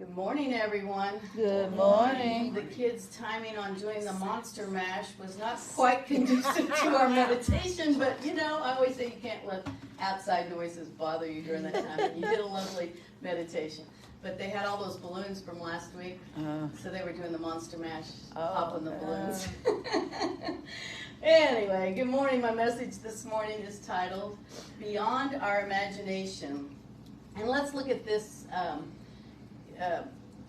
Good morning, everyone. Good morning. The kids' timing on doing the Monster Mash was not quite conducive to our meditation, but I always say you can't let outside noises bother you during that time. And you did a lovely meditation. But they had all those balloons from last week, so they were doing the Monster Mash, popping the balloons. Anyway, good morning. My message this morning is titled, Beyond Our Imagination. And let's look at this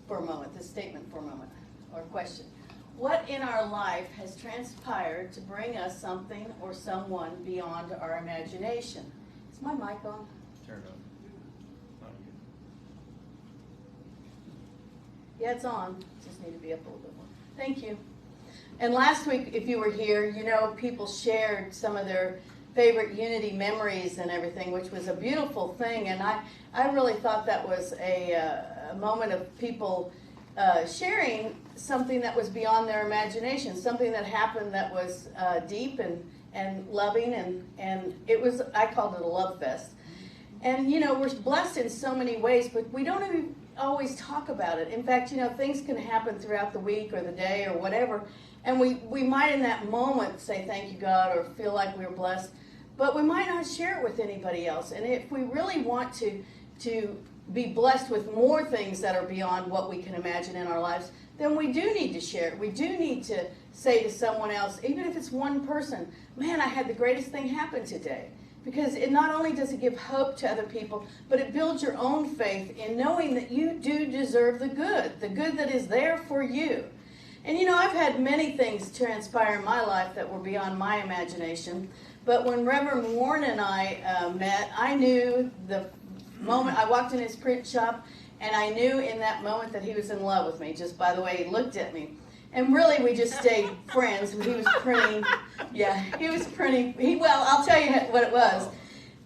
for a moment, this statement for a moment, or question. What in our life has transpired to bring us something or someone beyond our imagination? Is my mic on? Turn it on. Not yet. Yeah, it's on. Just need to be up a little bit more. Thank you. And last week, if you were here, people shared some of their favorite Unity memories and everything, which was a beautiful thing. And I really thought that was a moment of people sharing something that was beyond their imagination, something that happened that was deep and loving, and it was, I called it a love fest. And, we're blessed in so many ways, but we don't even always talk about it. In fact, things can happen throughout the week or the day or whatever, and we might in that moment say thank you, God, or feel like we're blessed, but we might not share it with anybody else. And if we really want to be blessed with more things that are beyond what we can imagine in our lives, then we do need to share it. We do need to say to someone else, even if it's one person, man, I had the greatest thing happen today. Because it not only does it give hope to other people, but it builds your own faith in knowing that you do deserve the good that is there for you. And I've had many things transpire in my life that were beyond my imagination. But when Reverend Warren and I met, I knew the moment I walked in his print shop, and I knew in that moment that he was in love with me, just by the way he looked at me. And really, we just stayed friends. He was printing. Well, I'll tell you what it was.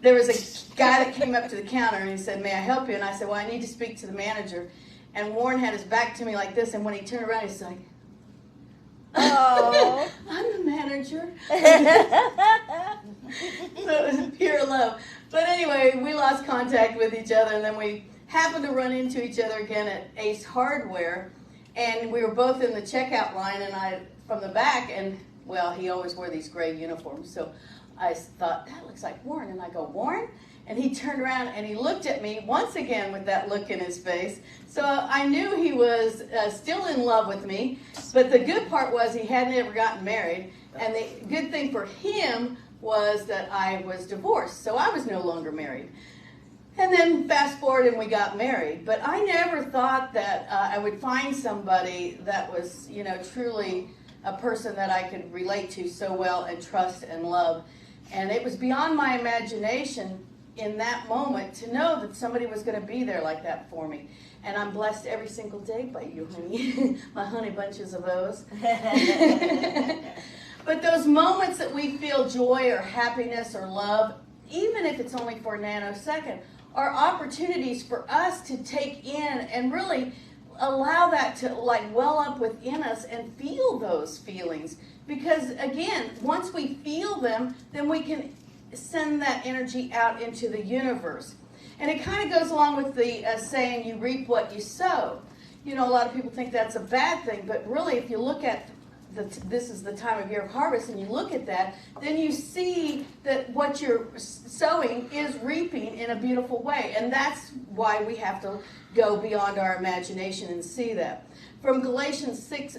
There was a guy that came up to the counter, and he said, may I help you? And I said, well, I need to speak to the manager. And Warren had his back to me like this, and when he turned around, he's like, oh, I'm the manager. So it was pure love. But anyway, we lost contact with each other, and then we happened to run into each other again at Ace Hardware, and we were both in the checkout line, and I from the back, and well, he always wore these gray uniforms, so I thought, that looks like Warren, and I go, Warren? And he turned around and he looked at me once again with that look in his face. So I knew he was still in love with me. But the good part was he hadn't ever gotten married. And the good thing for him was that I was divorced. So I was no longer married. And then fast forward and we got married. But I never thought that I would find somebody that was, truly a person that I could relate to so well and trust and love. And it was beyond my imagination in that moment to know that somebody was going to be there like that for me. And I'm blessed every single day by you, honey. My honey bunches of those. But those moments that we feel joy or happiness or love, even if it's only for a nanosecond, are opportunities for us to take in and really allow that to well up within us and feel those feelings. Because again, once we feel them, then we can send that energy out into the universe. And it kind of goes along with the saying, you reap what you sow. A lot of people think that's a bad thing, but really if you look at this is the time of year of harvest, and you look at that, then you see that what you're sowing is reaping in a beautiful way. And that's why we have to go beyond our imagination and see that. From Galatians 6,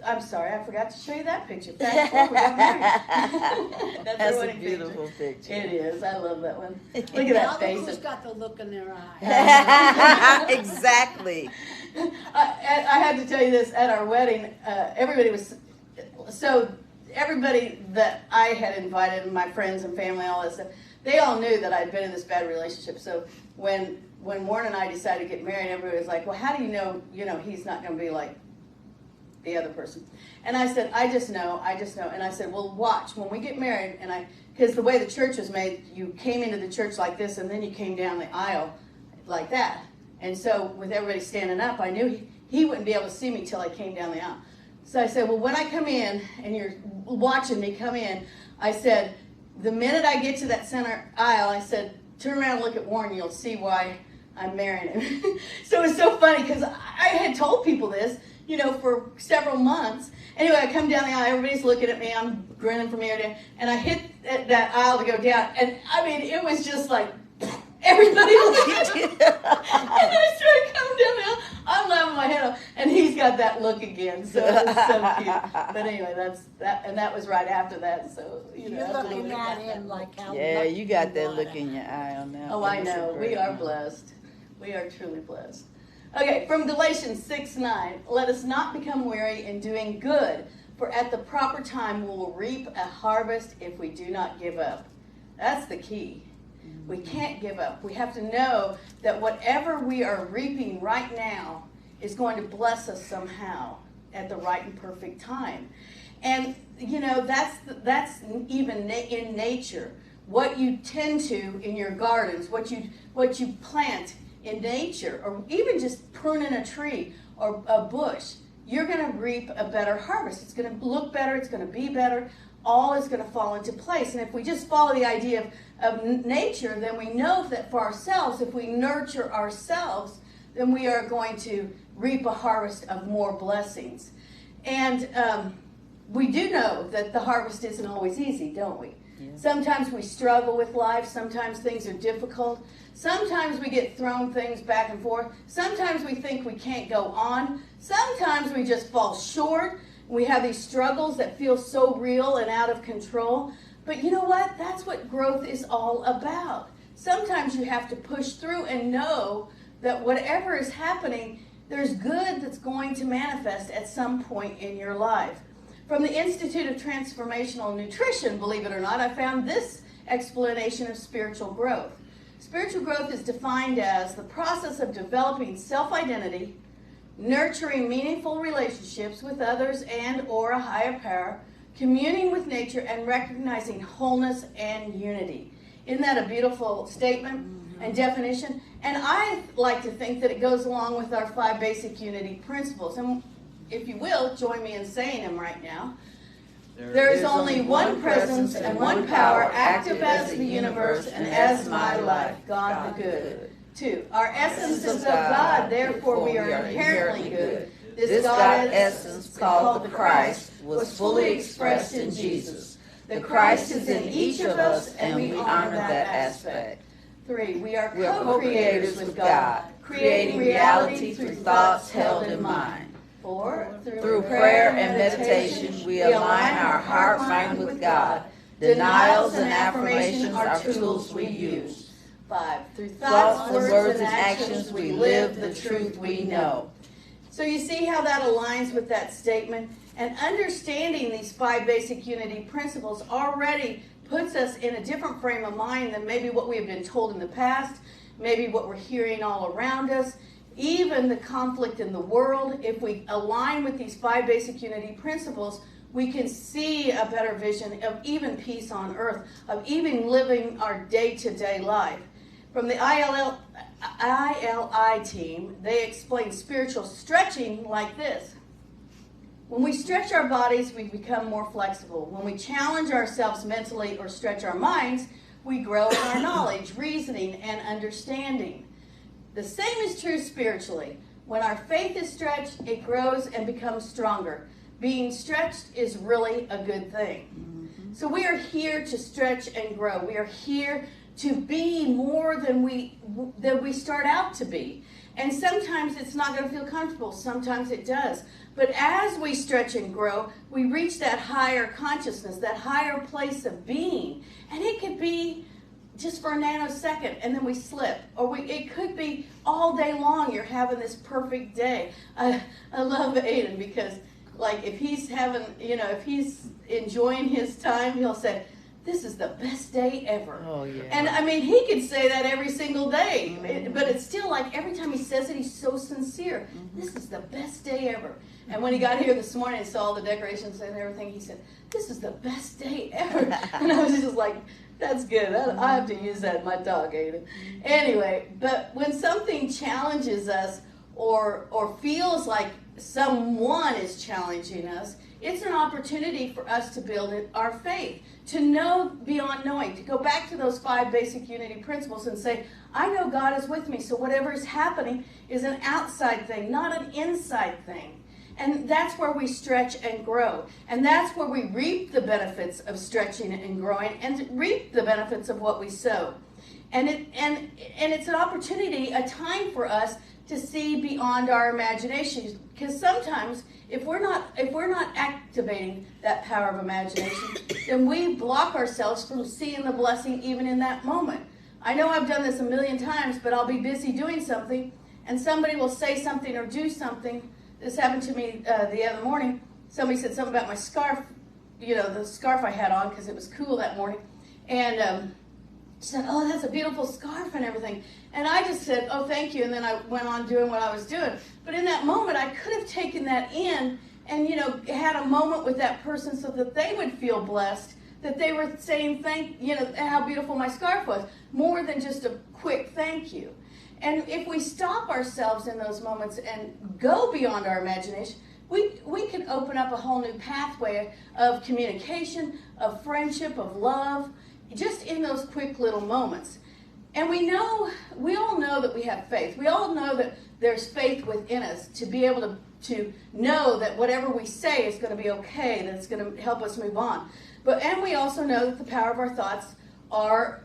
I'm sorry, I forgot to show you that picture. Fast forward, we got married. That's a beautiful picture. It is. I love that one. Look at that face. Who's got the look in their eye? Exactly. I had to tell you this, at our wedding, everybody that I had invited, my friends and family, all that stuff, they all knew that I'd been in this bad relationship. So when Warren and I decided to get married, everybody was like, well, how do you know, he's not going to be like the other person? And I said, I just know. And I said, well, watch, when we get married, because the way the church was made, you came into the church like this, and then you came down the aisle like that. And so with everybody standing up, I knew he wouldn't be able to see me till I came down the aisle. So I said, well, when I come in, and you're watching me come in, I said, the minute I get to that center aisle, I said, turn around and look at Warren, you'll see why I'm marrying him. So it was so funny because had told people this, for several months. Anyway, I come down the aisle, everybody's looking at me, I'm grinning from ear to ear, and I hit that aisle to go down, and I mean, it was just like, everybody looked at me. And then I started coming down the aisle, I'm laughing my head off, and he's got that look again, so it's so cute. But anyway, that was right after that, so, You're looking at him like how Yeah, lucky you got that are. look in your eye on that. Oh, I know. We are blessed. We are truly blessed. Okay, from Galatians 6:9, let us not become weary in doing good, for at the proper time we will reap a harvest if we do not give up. That's the key. We can't give up. We have to know that whatever we are reaping right now is going to bless us somehow at the right and perfect time. And, that's even in nature. What you tend to in your gardens, what you plant in nature, or even just pruning a tree or a bush, you're going to reap a better harvest. It's going to look better. It's going to be better. All is going to fall into place. And if we just follow the idea of nature, then we know that for ourselves, if we nurture ourselves, then we are going to reap a harvest of more blessings. And we do know that the harvest isn't always easy, don't we? Yeah. Sometimes we struggle with life. Sometimes things are difficult. Sometimes we get thrown things back and forth. Sometimes we think we can't go on. Sometimes we just fall short. We have these struggles that feel so real and out of control. But you know what? That's what growth is all about. Sometimes you have to push through and know that whatever is happening, there's good that's going to manifest at some point in your life. From the Institute of Transformational Nutrition, believe it or not, I found this explanation of spiritual growth. Spiritual growth is defined as the process of developing self-identity, nurturing meaningful relationships with others and or a higher power, communing with nature, and recognizing wholeness and unity. Isn't that a beautiful statement and definition? And I like to think that it goes along with our 5 basic unity principles. And if you will, join me in saying them right now. There is only one presence and one power, active as the universe and as my life, God the good. 2, our essence is of God, therefore we are inherently good. This God essence, called the Christ, was fully expressed in Jesus. The Christ is in each of us, and we honor that aspect. 3, we are co-creators with God, creating reality through thoughts held in mind. 4, Through prayer and meditation, we align our heart mind with God. Denials and affirmations are tools we use. 5, through Thoughts, words, and actions, we live the truth we know. So you see how that aligns with that statement? And understanding these 5 basic unity principles already puts us in a different frame of mind than maybe what we have been told in the past, maybe what we're hearing all around us, even the conflict in the world. If we align with these 5 basic unity principles, we can see a better vision of even peace on earth, of even living our day-to-day life. From the ILI team, they explain spiritual stretching like this. When we stretch our bodies, we become more flexible. When we challenge ourselves mentally or stretch our minds, we grow in our knowledge, reasoning, and understanding. The same is true spiritually. When our faith is stretched, it grows and becomes stronger. Being stretched is really a good thing. So we are here to stretch and grow. We are here to be more than we start out to be. And sometimes it's not going to feel comfortable. Sometimes it does. But as we stretch and grow, we reach that higher consciousness, that higher place of being. And it could be just for a nanosecond, and then we slip. Or it could be all day long you're having this perfect day. I love Aiden because, like, if he's having, if he's enjoying his time, he'll say, "This is the best day ever." Oh, yeah. And I mean, he could say that every single day, but it's still like every time he says it, he's so sincere. This is the best day ever. And when he got here this morning and saw all the decorations and everything, he said, "This is the best day ever." And I was just like, that's good. I have to use that in my talk, Aiden. Anyway, but when something challenges us or feels like someone is challenging us, it's an opportunity for us to build our faith, to know beyond knowing, to go back to those 5 basic unity principles and say, I know God is with me, so whatever is happening is an outside thing, not an inside thing. And that's where we stretch and grow. And that's where we reap the benefits of stretching and growing and reap the benefits of what we sow. And it's an opportunity, a time for us to see beyond our imaginations. Because sometimes if we're not activating that power of imagination, then we block ourselves from seeing the blessing even in that moment. I know I've done this a million times, but I'll be busy doing something and somebody will say something or do something. This happened to me the other morning. Somebody said something about my scarf, the scarf I had on because it was cool that morning. And she said, oh, that's a beautiful scarf and everything. And I just said, oh, thank you. And then I went on doing what I was doing. But in that moment, I could have taken that in and, had a moment with that person so that they would feel blessed, that they were saying how beautiful my scarf was, more than just a quick thank you. And if we stop ourselves in those moments and go beyond our imagination, we can open up a whole new pathway of communication, of friendship, of love, just in those quick little moments. And we all know that we have faith. We all know that there's faith within us to be able to know that whatever we say is going to be okay, that it's going to help us move on. And we also know that the power of our thoughts are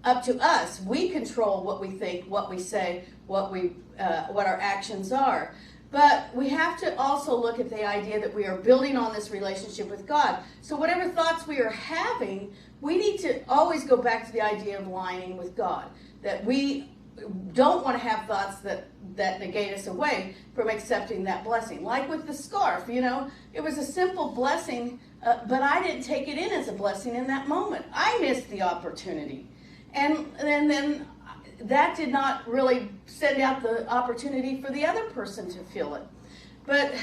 up to us. We control what we think, what we say, what our actions are. But we have to also look at the idea that we are building on this relationship with God. So whatever thoughts we are having, we need to always go back to the idea of aligning with God. That we don't want to have thoughts that negate us away from accepting that blessing. Like with the scarf, it was a simple blessing, but I didn't take it in as a blessing in that moment. I missed the opportunity. And then that did not really send out the opportunity for the other person to feel it. But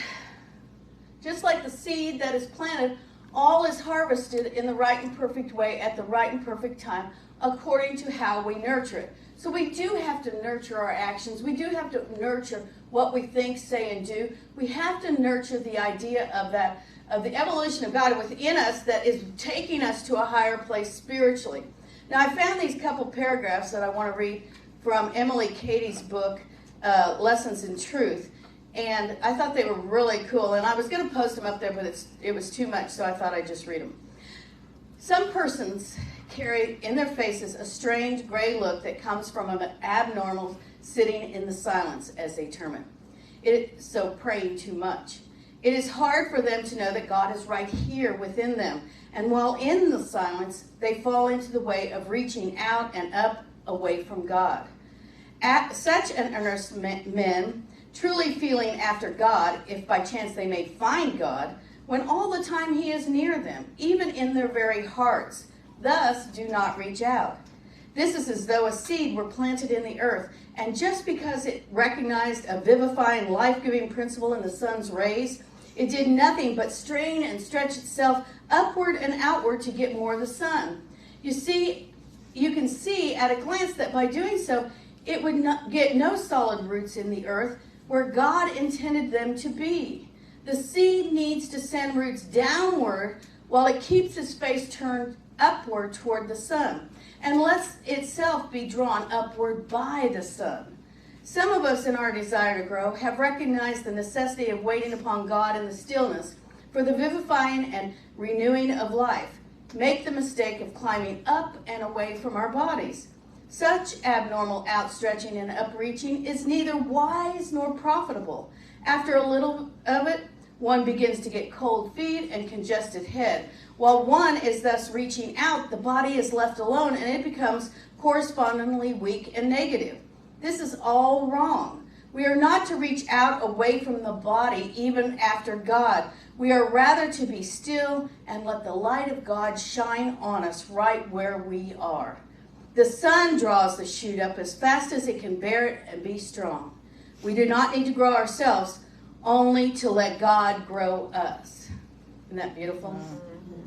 just like the seed that is planted, all is harvested in the right and perfect way at the right and perfect time according to how we nurture it. So we do have to nurture our actions. We do have to nurture what we think, say, and do. We have to nurture the idea of the evolution of God within us that is taking us to a higher place spiritually. Now, I found these couple paragraphs that I want to read from Emily Cady's book, Lessons in Truth. And I thought they were really cool. And I was going to post them up there, but it was too much, so I thought I'd just read them. Some persons carry in their faces a strange gray look that comes from an abnormal sitting in the silence, as they term it. So praying too much. It is hard for them to know that God is right here within them. And while in the silence, they fall into the way of reaching out and up away from God. Such an earnest men, truly feeling after God, if by chance they may find God, when all the time he is near them, even in their very hearts, thus do not reach out. This is as though a seed were planted in the earth, and just because it recognized a vivifying, life-giving principle in the sun's rays, it did nothing but strain and stretch itself upward and outward to get more of the sun. You can see at a glance that by doing so, it would not get no solid roots in the earth where God intended them to be. The seed needs to send roots downward while it keeps its face turned upward toward the sun, and lets itself be drawn upward by the sun. Some of us in our desire to grow have recognized the necessity of waiting upon God in the stillness for the vivifying and renewing of life. Make the mistake of climbing up and away from our bodies. Such abnormal outstretching and upreaching is neither wise nor profitable. After a little of it, one begins to get cold feet and congested head. While one is thus reaching out, the body is left alone and it becomes correspondingly weak and negative. This is all wrong. We are not to reach out away from the body even after God. We are rather to be still and let the light of God shine on us right where we are. The sun draws the shoot up as fast as it can bear it and be strong. We do not need to grow ourselves, only to let God grow us. Isn't that beautiful? Mm-hmm.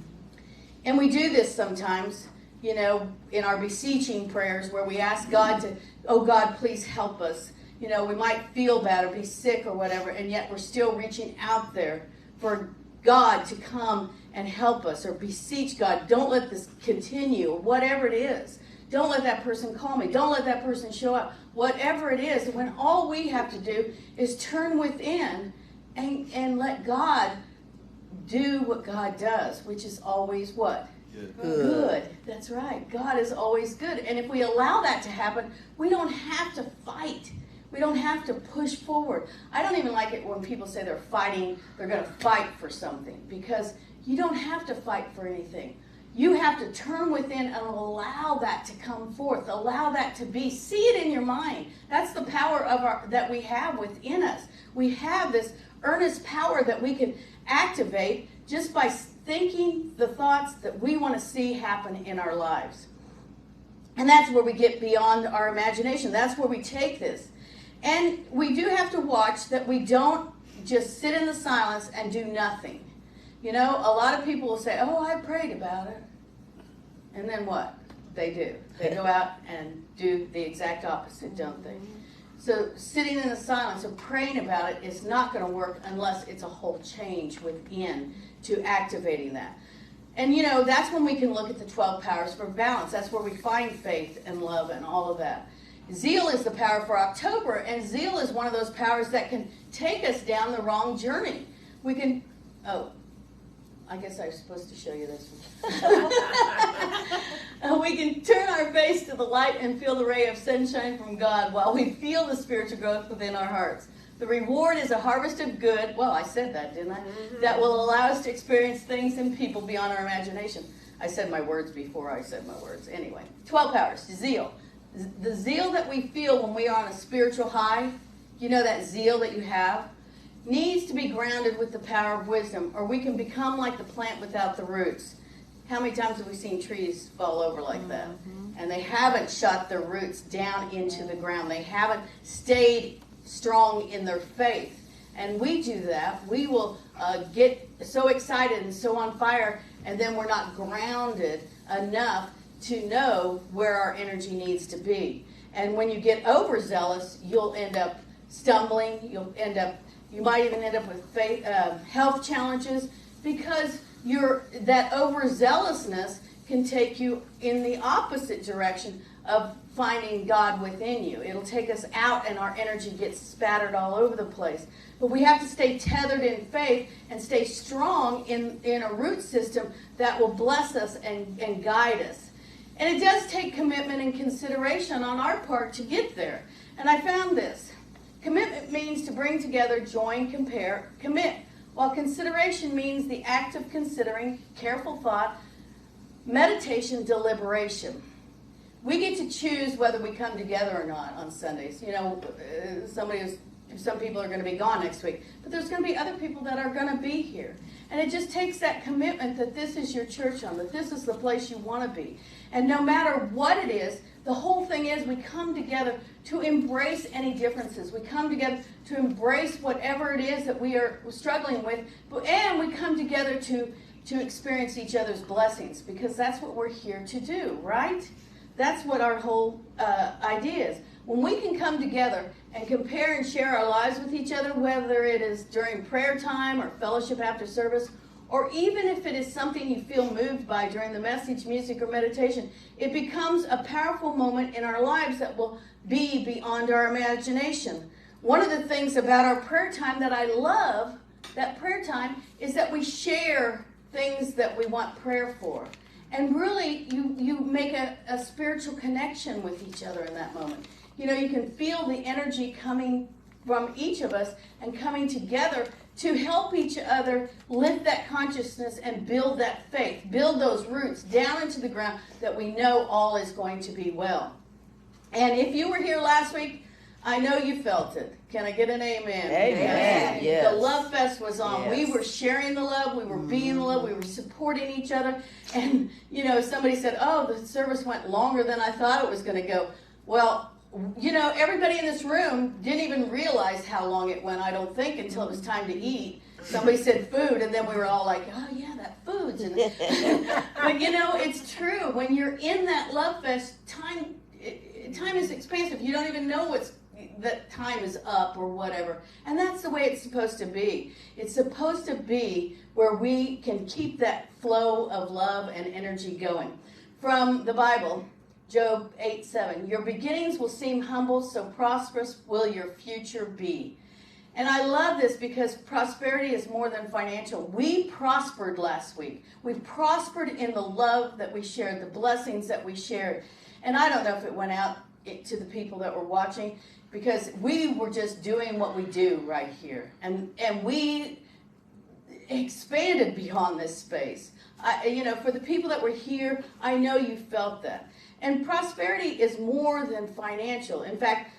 And we do this sometimes, in our beseeching prayers where we ask God to, oh God, please help us. You know, we might feel bad or be sick or whatever, and yet we're still reaching out there for God to come and help us, or beseech God, don't let this continue, or whatever it is. Don't let that person call me. Don't let that person show up. Whatever it is, when all we have to do is turn within and let God do what God does, which is always what? Good. That's right. God is always good. And if we allow that to happen, we don't have to fight. We don't have to push forward. I don't even like it when people say they're fighting, they're going to fight for something, because you don't have to fight for anything. You have to turn within and allow that to come forth. Allow that to be. See it in your mind. That's the power that we have within us. We have this earnest power that we can activate just by thinking the thoughts that we want to see happen in our lives. And that's where we get beyond our imagination. That's where we take this. And we do have to watch that we don't just sit in the silence and do nothing. You know, a lot of people will say, oh, I prayed about it. And then what? They do. They go out and do the exact opposite, don't they? So sitting in the silence or praying about it is not going to work unless it's a whole change within to activating that. And, you know, that's when we can look at the 12 powers for balance. That's where we find faith and love and all of that. Zeal is the power for October, and zeal is one of those powers that can take us down the wrong journey. We can, I guess I was supposed to show you this one. We can turn our face to the light and feel the ray of sunshine from God while we feel the spiritual growth within our hearts. The reward is a harvest of good. Well, I said that, didn't I? Mm-hmm. That will allow us to experience things and people beyond our imagination. I said my words before I said my words. Anyway, 12 powers, zeal. The zeal that we feel when we are on a spiritual high, you know, that zeal that you have, needs to be grounded with the power of wisdom, or we can become like the plant without the roots. How many times have we seen trees fall over like that? And they haven't shot their roots down into the ground. They haven't stayed strong in their faith. And we do that. We will get so excited and so on fire, and then we're not grounded enough to know where our energy needs to be. And when you get overzealous, you'll end up stumbling. You might even end up with health challenges, because that overzealousness can take you in the opposite direction of finding God within you. It'll take us out and our energy gets spattered all over the place. But we have to stay tethered in faith and stay strong in a root system that will bless us and guide us. And it does take commitment and consideration on our part to get there. And I found this. Commitment means to bring together, join, compare, commit. While consideration means the act of considering, careful thought, meditation, deliberation. We get to choose whether we come together or not on Sundays. You know, some people are going to be gone next week, but there's going to be other people that are going to be here. And it just takes that commitment that this is your church home, that this is the place you want to be. And no matter what it is, the whole thing is we come together to embrace any differences. We come together to embrace whatever it is that we are struggling with, and we come together to experience each other's blessings, because that's what we're here to do, right? That's what our whole idea is. When we can come together and compare and share our lives with each other, whether it is during prayer time or fellowship after service, or even if it is something you feel moved by during the message, music, or meditation, it becomes a powerful moment in our lives that will be beyond our imagination. One of the things about our prayer time that I love, that prayer time, is that we share things that we want prayer for. And really, you make a spiritual connection with each other in that moment. You know, you can feel the energy coming from each of us and coming together to help each other lift that consciousness and build that faith, build those roots down into the ground that we know all is going to be well. And if you were here last week, I know you felt it. Can I get an amen? Amen. Yes. The Love Fest was on. Yes. We were sharing the love. We were being the love. We were supporting each other. And, you know, somebody said, oh, the service went longer than I thought it was going to go. Well, you know, everybody in this room didn't even realize how long it went, I don't think, until it was time to eat. Somebody said food, and then we were all like, oh, yeah, that food's in it. But, you know, it's true. When you're in that Love Fest, time is expansive. You don't even know what's that time is up or whatever. And that's the way it's supposed to be. It's supposed to be where we can keep that flow of love and energy going. From the Bible, Job 8:7, your beginnings will seem humble, so prosperous will your future be. And I love this because prosperity is more than financial. We prospered last week. We prospered in the love that we shared, the blessings that we shared. And I don't know if it went out to the people that were watching, because we were just doing what we do right here. And we expanded beyond this space. For the people that were here, I know you felt that. And prosperity is more than financial. In fact,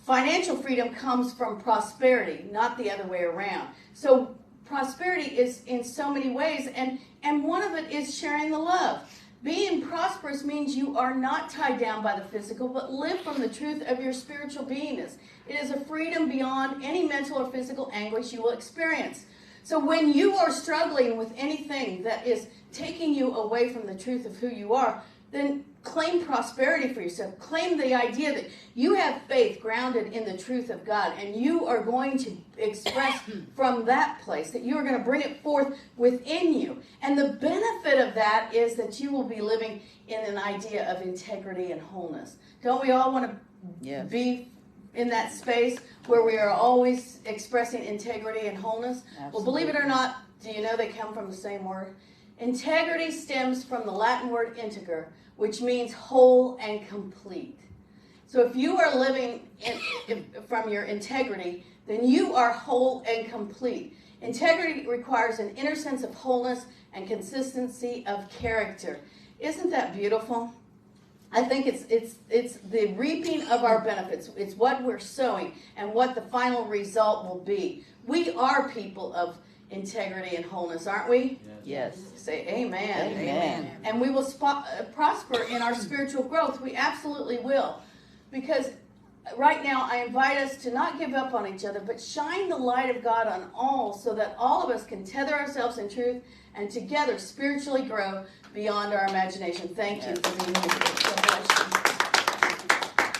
financial freedom comes from prosperity, not the other way around. So prosperity is in so many ways, and one of it is sharing the love. Being prosperous means you are not tied down by the physical, but live from the truth of your spiritual beingness. It is a freedom beyond any mental or physical anguish you will experience. So when you are struggling with anything that is taking you away from the truth of who you are, then claim prosperity for yourself. Claim the idea that you have faith grounded in the truth of God, and you are going to express from that place, that you are going to bring it forth within you. And the benefit of that is that you will be living in an idea of integrity and wholeness. Don't we all want to be in that space where we are always expressing integrity and wholeness? Absolutely. Well, believe it or not, do you know they come from the same word? Integrity stems from the Latin word integer, which means whole and complete. So if you are living from your integrity, then you are whole and complete. Integrity requires an inner sense of wholeness and consistency of character. Isn't that beautiful? I think it's the reaping of our benefits. It's what we're sowing and what the final result will be. We are people of integrity and wholeness, aren't we? Yes. Say amen. Amen. And we will prosper in our spiritual growth. We absolutely will. Because right now I invite us to not give up on each other, but shine the light of God on all, so that all of us can tether ourselves in truth and together spiritually grow beyond our imagination. Thank you for being here. God bless you.